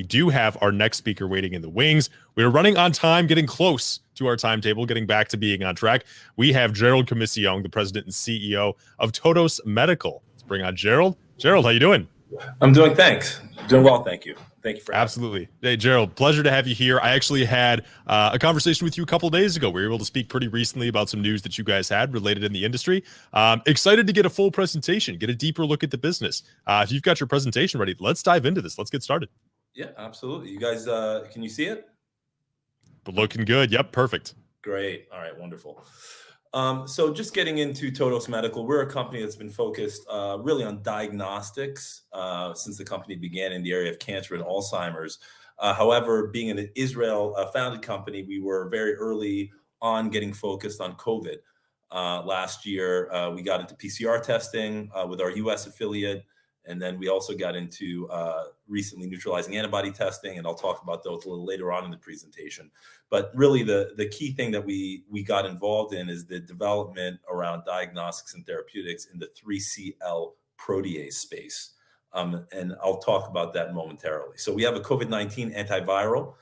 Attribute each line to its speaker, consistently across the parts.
Speaker 1: do have our next speaker waiting in the wings. We're running on time, getting close to our timetable, getting back to being on track. We have Gerald Commissiong, the president and CEO of Todos Medical. Let's bring on Gerald. Gerald, how you doing?
Speaker 2: I'm doing doing well, thank you. Thank you for
Speaker 1: Absolutely. Hey, Gerald, pleasure to have you here. I actually had a conversation with you a couple of days ago. We were able to speak pretty recently about some news that you guys had related in the industry. Excited to get a full presentation, get a deeper look at the business. If you've got your presentation ready, let's dive into this. Let's get started.
Speaker 2: Yeah, absolutely. You guys, can you see it?
Speaker 1: But looking good. Yep, perfect.
Speaker 2: Great. All right, wonderful. So just getting into Todos Medical, we're a company that's been focused really on diagnostics since the company began in the area of cancer and Alzheimer's. However, being an Israel-founded company, we were very early on getting focused on COVID. Last year, we got into PCR testing with our U.S. affiliate, and then we also got into recently neutralizing antibody testing, and I'll talk about those a little later on in the presentation. But really, the key thing that we got involved in is the development around diagnostics and therapeutics in the 3CL protease space. And I'll talk about that momentarily. So we have a COVID-19 antiviral.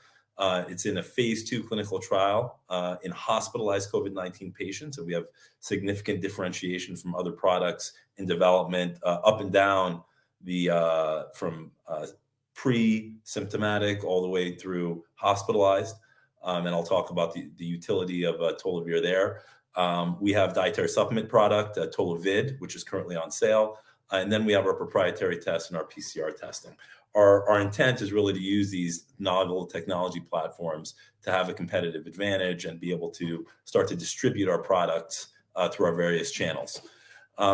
Speaker 2: It's in a phase 2 clinical trial in hospitalized COVID-19 patients. And we have significant differentiation from other products in development up and down from pre-symptomatic all the way through hospitalized. And I'll talk about the utility of Tolovid there. We have dietary supplement product, Tolovid, which is currently on sale. And then we have our proprietary test and our PCR testing. Our intent is really to use these novel technology platforms to have a competitive advantage and be able to start to distribute our products through our various channels.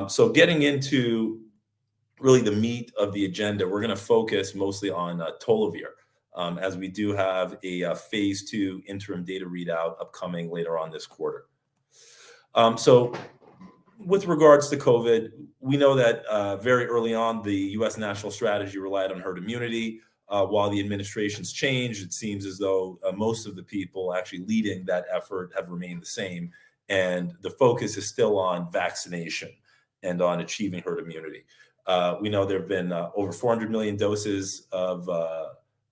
Speaker 2: So getting into really the meat of the agenda, we're going to focus mostly on Tolovid, as we do have a phase 2 interim data readout upcoming later on this quarter. So with regards to COVID, we know that very early on, the U.S. national strategy relied on herd immunity. While the administration's changed, it seems as though most of the people actually leading that effort have remained the same. And the focus is still on vaccination and on achieving herd immunity. We know there have been over 400 million doses of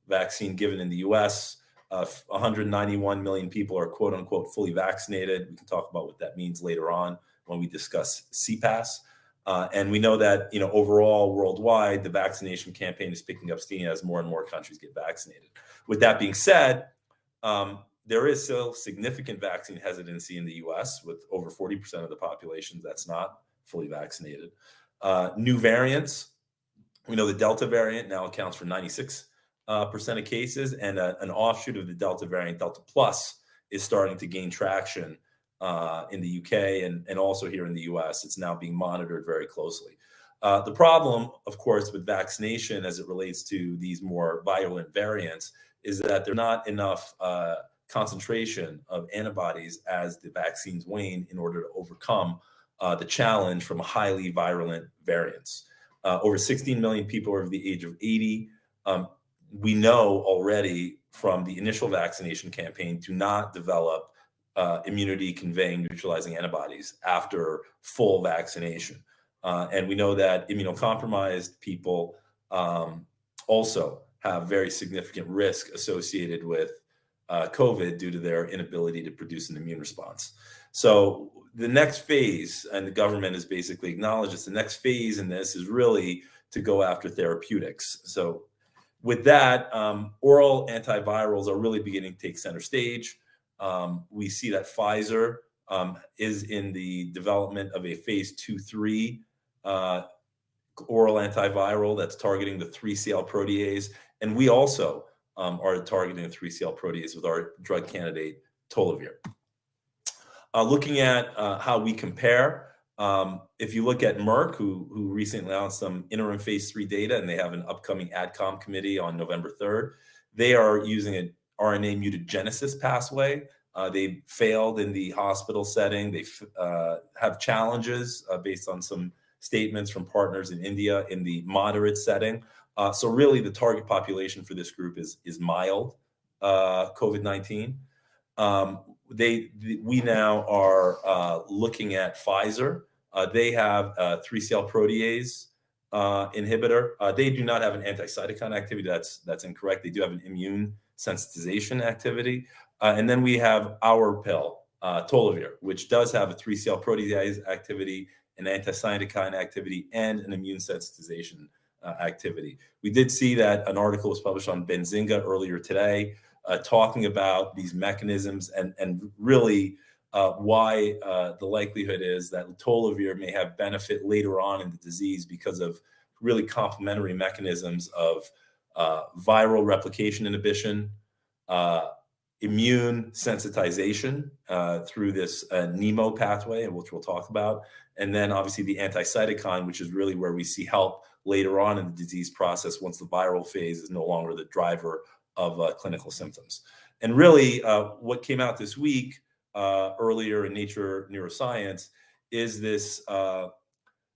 Speaker 2: vaccine given in the U.S. 191 million people are quote unquote fully vaccinated. We can talk about what that means later on when we discuss CPAS. And we know that, overall worldwide, the vaccination campaign is picking up steam as more and more countries get vaccinated. With that being said, there is still significant vaccine hesitancy in the U.S. with over 40% of the population that's not fully vaccinated. New variants, we know the Delta variant now accounts for 96% of cases, and an offshoot of the Delta variant, Delta Plus, is starting to gain traction in the UK and also here in the US. It's now being monitored very closely. The problem, of course, with vaccination as it relates to these more virulent variants is that there's not enough concentration of antibodies as the vaccines wane in order to overcome the challenge from highly virulent variants. Over 16 million people over the age of 80. We know already from the initial vaccination campaign do not develop immunity conveying neutralizing antibodies after full vaccination. And we know that immunocompromised people also have very significant risk associated with COVID due to their inability to produce an immune response. So the next phase, and the government has basically acknowledged this, the next phase in this is really to go after therapeutics. So with that, oral antivirals are really beginning to take center stage. We see that Pfizer is in the development of a phase 2/3 oral antiviral that's targeting the 3CL protease. And we also are targeting the 3CL protease with our drug candidate, Tolovid. Looking at how we compare, if you look at Merck, who recently announced some interim phase 3 data, and they have an upcoming AdCom committee on November 3rd, they are using an RNA mutagenesis pathway. They failed in the hospital setting. They have challenges based on some statements from partners in India in the moderate setting. So really the target population for this group is mild COVID-19. We now are looking at Pfizer. They have 3CL protease inhibitor. They do not have an anti-cytokine activity. That's incorrect. They do have an immune sensitization activity. And then we have our pill, Tolovid, which does have a 3-cell protease activity, an anti-cytokine activity, and an immune sensitization activity. We did see that an article was published on Benzinga earlier today, talking about these mechanisms and really why the likelihood is that Tolovid may have benefit later on in the disease because of really complementary mechanisms of viral replication inhibition, immune sensitization through this NEMO pathway, which we'll talk about, and then obviously the anti-cytokine, which is really where we see help later on in the disease process once the viral phase is no longer the driver of clinical symptoms. And really what came out this week earlier in Nature Neuroscience is this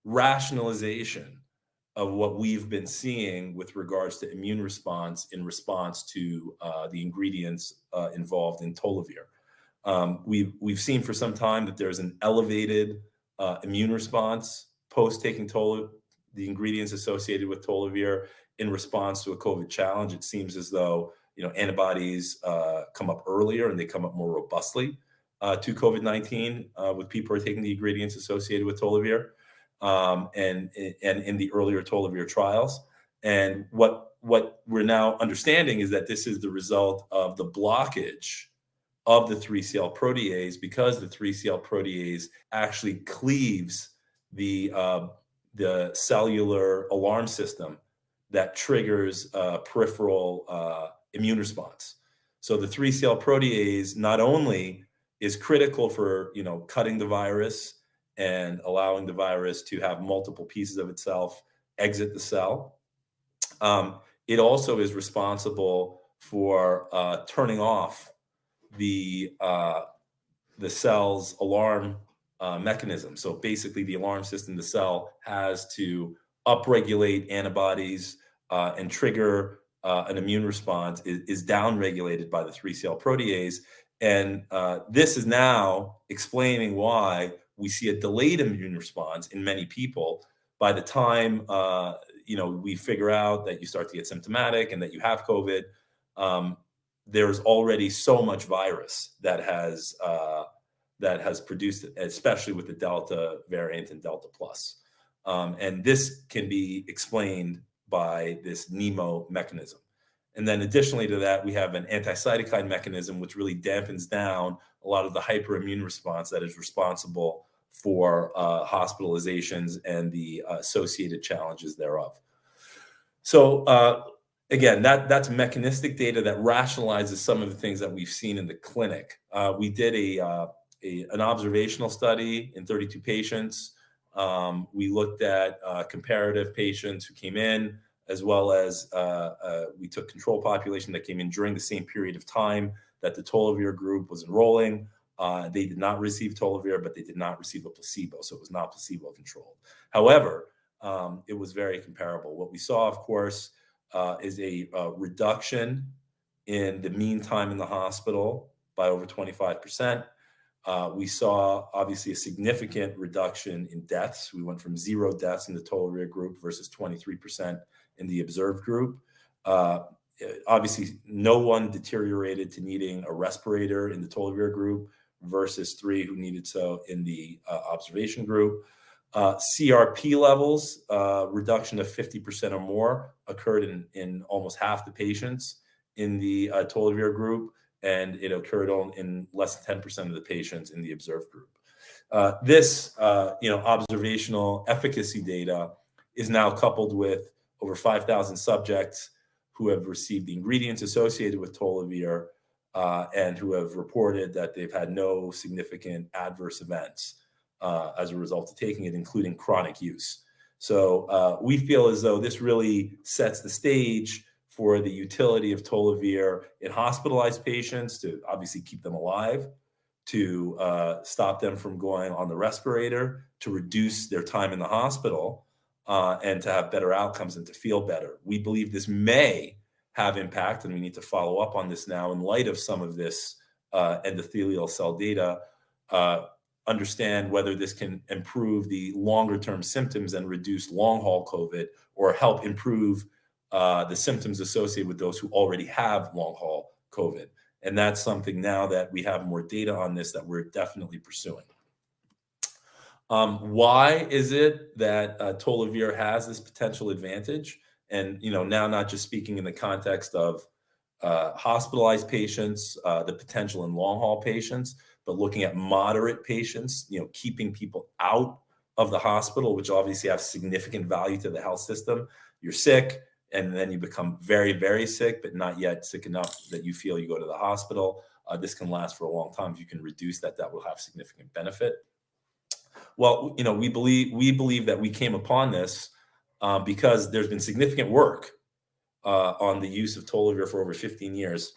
Speaker 2: rationalization of what we've been seeing with regards to immune response in response to the ingredients involved in Tolovid. We've seen for some time that there's an elevated immune response post taking the ingredients associated with Tolovid in response to a COVID challenge. It seems as though antibodies come up earlier and they come up more robustly to COVID-19 with people who are taking the ingredients associated with Tolovid. And in the earlier Tolovid trials. And what we're now understanding is that this is the result of the blockage of the 3-cell protease, because the 3-cell protease actually cleaves the cellular alarm system that triggers peripheral immune response. So the 3-cell protease not only is critical for cutting the virus and allowing the virus to have multiple pieces of itself exit the cell. It also is responsible for turning off the cell's alarm mechanism. So basically the alarm system, the cell has to upregulate antibodies and trigger an immune response is downregulated by the 3-cell protease. And this is now explaining why we see a delayed immune response in many people. By the time we figure out that you start to get symptomatic and that you have COVID, there's already so much virus that has produced it, especially with the Delta variant and Delta plus. And this can be explained by this NEMO mechanism. And then additionally to that, we have an anti-cytokine mechanism, which really dampens down a lot of the hyperimmune response that is responsible for hospitalizations and the associated challenges thereof. So again, that's mechanistic data that rationalizes some of the things that we've seen in the clinic. We did an observational study in 32 patients. We looked at comparative patients who came in, as well as we took control population that came in during the same period of time that the Tolovid group was enrolling. They did not receive Tolovid, but they did not receive a placebo, so it was not placebo controlled. However, it was very comparable. What we saw, of course, is a reduction in the mean time in the hospital by over 25%. We saw, obviously, a significant reduction in deaths. We went from 0 deaths in the Tolovid group versus 23% in the observed group. Obviously, no one deteriorated to needing a respirator in the Tolovid group versus 3 who needed so in the observation group. CRP levels, reduction of 50% or more occurred in almost half the patients in the Tolovid group, and it occurred in less than 10% of the patients in the observed group. This observational efficacy data is now coupled with over 5,000 subjects who have received the ingredients associated with Tolovid and who have reported that they've had no significant adverse events as a result of taking it, including chronic use. So we feel as though this really sets the stage for the utility of Tolovid in hospitalized patients to obviously keep them alive, to stop them from going on the respirator, to reduce their time in the hospital, and to have better outcomes and to feel better. We believe this may have impact, and we need to follow up on this now in light of some of this endothelial cell data, understand whether this can improve the longer-term symptoms and reduce long-haul COVID, or help improve the symptoms associated with those who already have long-haul COVID. And that's something now that we have more data on this that we're definitely pursuing. Why is it that Tolovid has this potential advantage? And, now not just speaking in the context of hospitalized patients, the potential in long-haul patients, but looking at moderate patients, keeping people out of the hospital, which obviously have significant value to the health system. You're sick, and then you become very, very sick, but not yet sick enough that you feel you go to the hospital. This can last for a long time. If you can reduce that, that will have significant benefit. Well, we believe that we came upon this because there's been significant work on the use of Tolovid for over 15 years,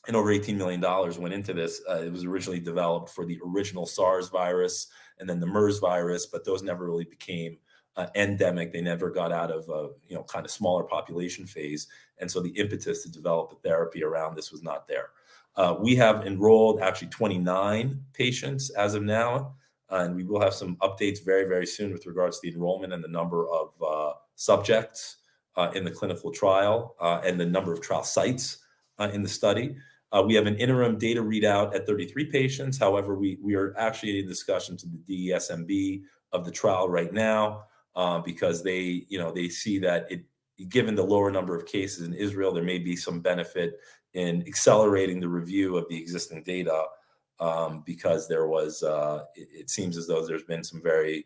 Speaker 2: and over $18 million went into this. It was originally developed for the original SARS virus and then the MERS virus, but those never really became endemic. They never got out of kind of smaller population phase, and so the impetus to develop a therapy around this was not there. We have enrolled actually 29 patients as of now, and we will have some updates very, very soon with regards to the enrollment and the number of subjects in the clinical trial and the number of trial sites in the study. We have an interim data readout at 33 patients. However, we are actually in discussion to the DSMB of the trial right now because they see that given the lower number of cases in Israel, there may be some benefit in accelerating the review of the existing data because there was, it seems as though there's been some very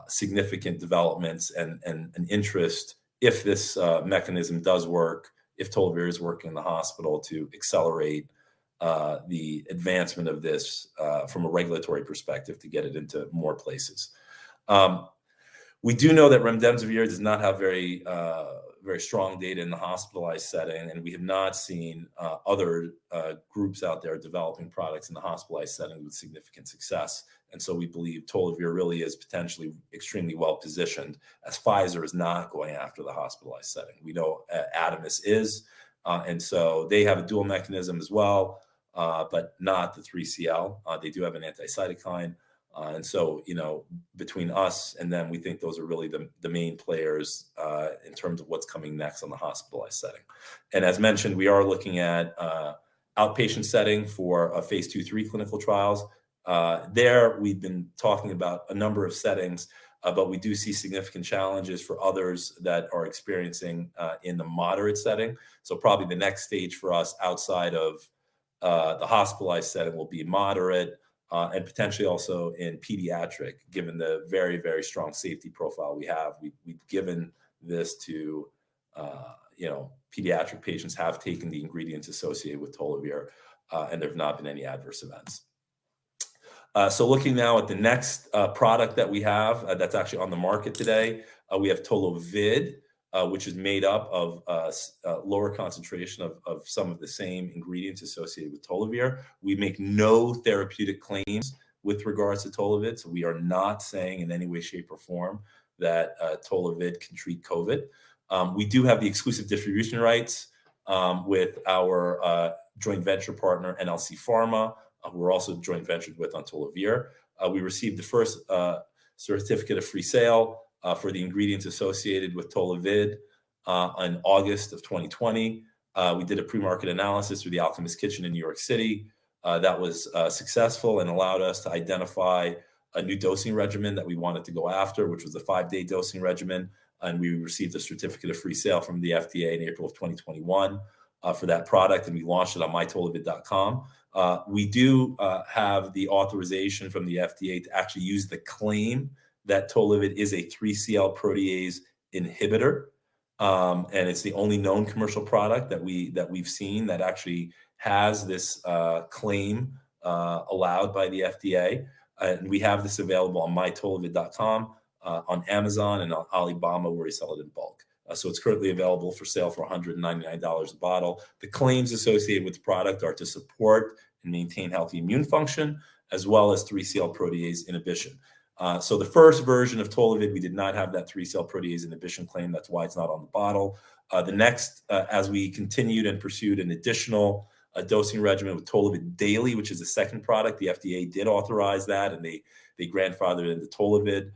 Speaker 2: significant developments and an interest, if this mechanism does work, if Tolovid is working in the hospital, to accelerate the advancement of this from a regulatory perspective to get it into more places. We do know that remdesivir does not have very strong data in the hospitalized setting, and we have not seen other groups out there developing products in the hospitalized setting with significant success. And so we believe Tolovid really is potentially extremely well positioned, as Pfizer is not going after the hospitalized setting. We know Adamis is, and so they have a dual mechanism as well, but not the 3CL. They do have an anti-cytokine. And so, between us and them, we think those are really the main players in terms of what's coming next on the hospitalized setting. And as mentioned, we are looking at outpatient setting for phase 2-3 clinical trials. There, we've been talking about a number of settings, but we do see significant challenges for others that are experiencing in the moderate setting. So probably the next stage for us outside of the hospitalized setting will be moderate, and potentially also in pediatric, given the very, very strong safety profile we have. We've given this to, pediatric patients have taken the ingredients associated with Tolovid, and there have not been any adverse events. So looking now at the next product that we have that's actually on the market today, we have Tolovid, which is made up of lower concentration of some of the same ingredients associated with Tolovid. We make no therapeutic claims with regards to Tolovid, so we are not saying in any way, shape, or form that Tolovid can treat COVID. We do have the exclusive distribution rights with our joint venture partner, NLC Pharma, who we're also joint ventured with on Tolovid. We received the first certificate of free sale for the ingredients associated with Tolovid in August of 2020. We did a pre-market analysis through the Alchemist Kitchen in New York City. That was successful and allowed us to identify a new dosing regimen that we wanted to go after, which was a 5-day dosing regimen. And we received a certificate of free sale from the FDA in April of 2021 for that product, and we launched it on mytolovid.com. We do have the authorization from the FDA to actually use the claim that Tolovid is a 3CL protease inhibitor, and it's the only known commercial product that we've seen that actually has this claim allowed by the FDA. And we have this available on mytolovid.com, on Amazon, and on Alibaba, where we sell it in bulk. So it's currently available for sale for $199 a bottle. The claims associated with the product are to support and maintain healthy immune function, as well as 3CL protease inhibition. So the first version of Tolovid, we did not have that 3CL protease inhibition claim. That's why it's not on the bottle. The next, as we continued and pursued an additional a dosing regimen with Tolovid daily, which is the second product. The FDA did authorize that, and they grandfathered in the Tolovid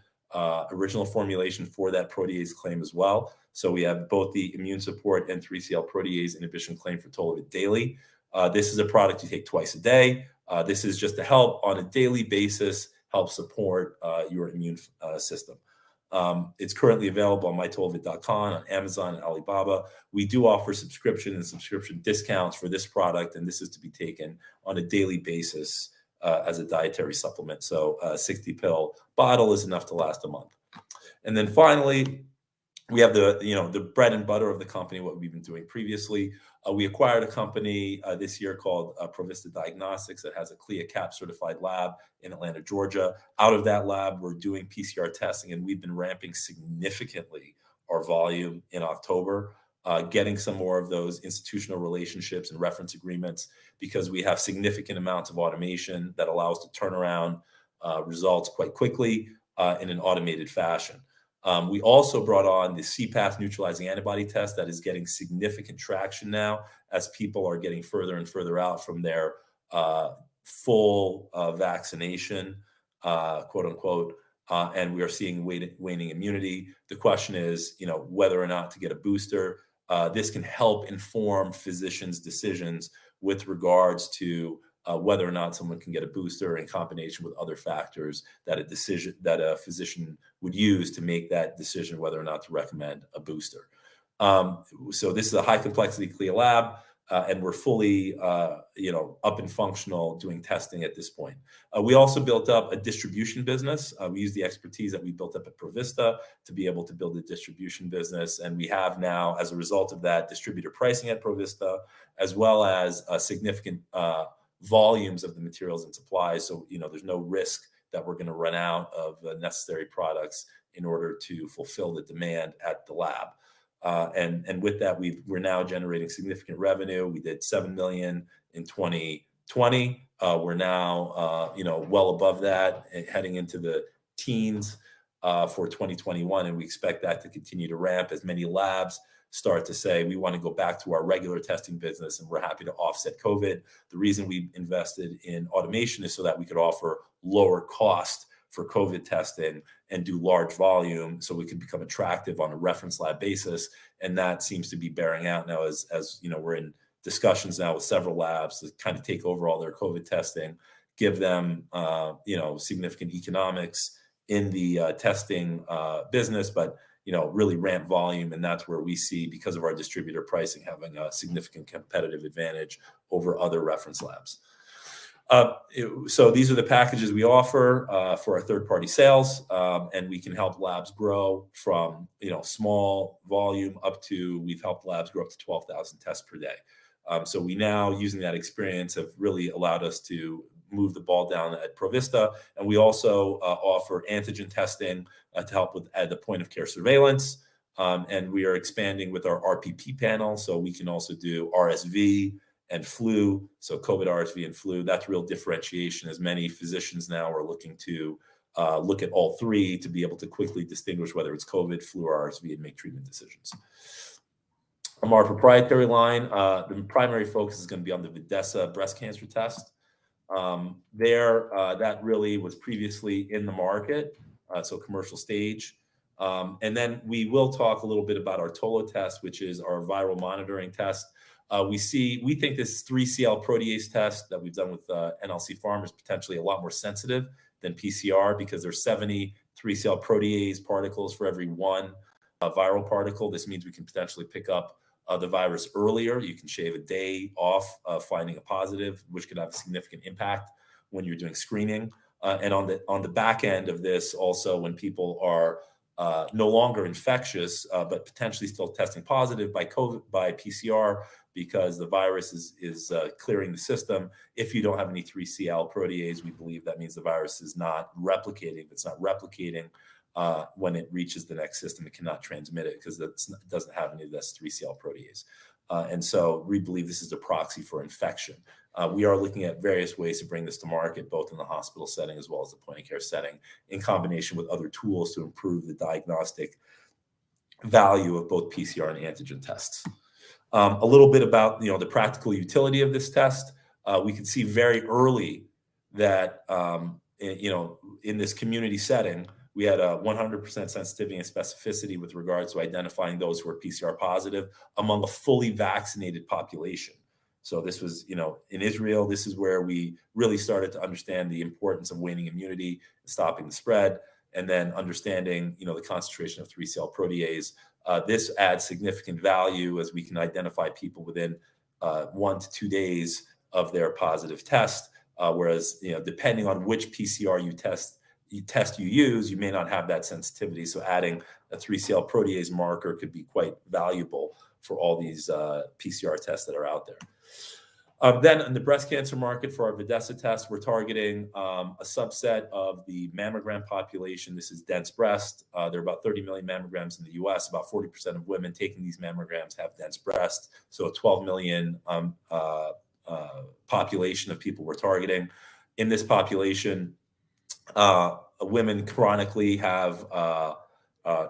Speaker 2: original formulation for that protease claim as well. So we have both the immune support and 3CL protease inhibition claim for Tolovid daily. This is a product you take twice a day. This is just to help on a daily basis, help support your immune system. It's currently available on mytolovid.com, on Amazon and Alibaba. We do offer subscription and subscription discounts for this product, and this is to be taken on a daily basis as a dietary supplement. So a 60-pill bottle is enough to last a month. And then finally, we have the bread and butter of the company, what we've been doing previously. We acquired a company this year called Provista Diagnostics that has a CLIA/CAP certified lab in Atlanta, Georgia. Out of that lab, we're doing PCR testing, and we've been ramping significantly our volume in October, getting some more of those institutional relationships and reference agreements because we have significant amounts of automation that allows us to turn around results quite quickly in an automated fashion. We also brought on the CPATH neutralizing antibody test that is getting significant traction now as people are getting further and further out from their full vaccination, quote unquote, and we are seeing waning immunity. The question is, whether or not to get a booster. This can help inform physicians' decisions with regards to whether or not someone can get a booster in combination with other factors that a physician would use to make that decision whether or not to recommend a booster. So this is a high complexity CLIA lab, and we're fully up and functional doing testing at this point. We also built up a distribution business. We use the expertise that we built up at Provista to be able to build a distribution business, and we have now, as a result of that, distributor pricing at Provista, as well as significant volumes of the materials and supplies. So, there's no risk that we're going to run out of necessary products in order to fulfill the demand at the lab. And with that, we're now generating significant revenue. We did $7 million in 2020. We're now, well above that, heading into the teens for 2021. And we expect that to continue to ramp as many labs start to say, we want to go back to our regular testing business, and we're happy to offset COVID. The reason we invested in automation is so that we could offer lower cost for COVID testing and do large volume so we could become attractive on a reference lab basis. And that seems to be bearing out now as we're in discussions now with several labs to kind of take over all their COVID testing, give them, significant economics in the testing business, but really ramp volume. And that's where we see, because of our distributor pricing, having a significant competitive advantage over other reference labs. So these are the packages we offer for our third-party sales, and we can help labs grow from small volume up to, we've helped labs grow up to 12,000 tests per day. So we now, using that experience, have really allowed us to move the ball down at Provista. And we also offer antigen testing to help with at the point of care surveillance. And we are expanding with our RPP panel, so we can also do RSV and flu. So COVID, RSV, and flu. That's real differentiation, as many physicians now are looking to look at all three to be able to quickly distinguish whether it's COVID, flu, or RSV and make treatment decisions. From our proprietary line, the primary focus is going to be on the Videssa breast cancer test. That really was previously in the market, so commercial stage. And then we will talk a little bit about our Tolo test, which is our viral monitoring test. We think this 3CL protease test that we've done with NLC Pharma is potentially a lot more sensitive than PCR because there's 70 3CL protease particles for every one viral particle. This means we can potentially pick up the virus earlier. You can shave a day off finding a positive, which could have a significant impact when you're doing screening. And on the back end of this, also when people are no longer infectious, but potentially still testing positive by PCR because the virus is clearing the system. If you don't have any 3CL protease, we believe that means the virus is not replicating. If it's not replicating, when it reaches the next system, it cannot transmit it because it doesn't have any of this 3CL protease. And so we believe this is a proxy for infection. We are looking at various ways to bring this to market, both in the hospital setting as well as the point of care setting, in combination with other tools to improve the diagnostic value of both PCR and antigen tests. A little bit about the practical utility of this test. We can see very early that in this community setting, we had a 100% sensitivity and specificity with regards to identifying those who are PCR positive among a fully vaccinated population. So this was, in Israel, this is where we really started to understand the importance of waning immunity, stopping the spread, and then understanding, the concentration of 3-cell protease. This adds significant value as we can identify people within 1 to 2 days of their positive test. Whereas, depending on which PCR you use, you may not have that sensitivity. So adding a 3-cell protease marker could be quite valuable for all these PCR tests that are out there. Then in the breast cancer market for our Videssa test, we're targeting a subset of the mammogram population. This is dense breast. There are about 30 million mammograms in the US. About 40% of women taking these mammograms have dense breast. So a 12 million population of people we're targeting. In this population, women chronically have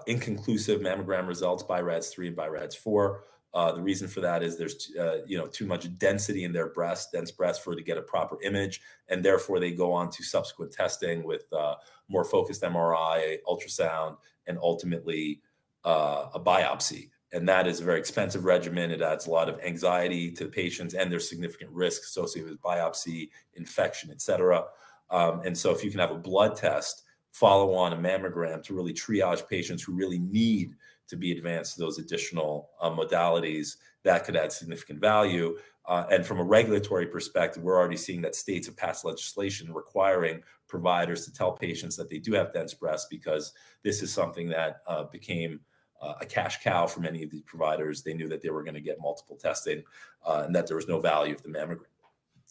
Speaker 2: inconclusive mammogram results, BI-RADS3 and BI-RADS4. The reason for that is there's too much density in their dense breast for it to get a proper image, and therefore they go on to subsequent testing with more focused MRI, ultrasound, and ultimately a biopsy. And that is a very expensive regimen. It adds a lot of anxiety to the patients, and there's significant risk associated with biopsy, infection, et cetera. And so if you can have a blood test follow on a mammogram to really triage patients who really need to be advanced to those additional modalities, that could add significant value. And from a regulatory perspective, we're already seeing that states have passed legislation requiring providers to tell patients that they do have dense breasts, because this is something that became a cash cow for many of these providers. They knew that they were going to get multiple testing and that there was no value of the mammogram.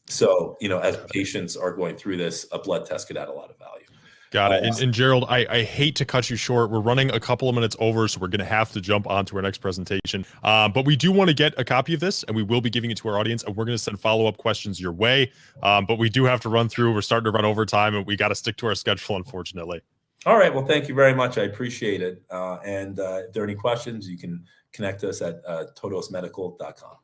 Speaker 2: So, as patients are going through this, a blood test could add a lot of value.
Speaker 1: Got it. And Gerald, I hate to cut you short. We're running a couple of minutes over, so we're going to have to jump on to our next presentation. But we do want to get a copy of this, and we will be giving it to our audience, and we're going to send follow-up questions your way. But we do have to run through. We're starting to run over time, and we got to stick to our schedule, unfortunately.
Speaker 2: All right. Well, thank you very much. I appreciate it. And if there are any questions, you can connect us at todosmedical.com.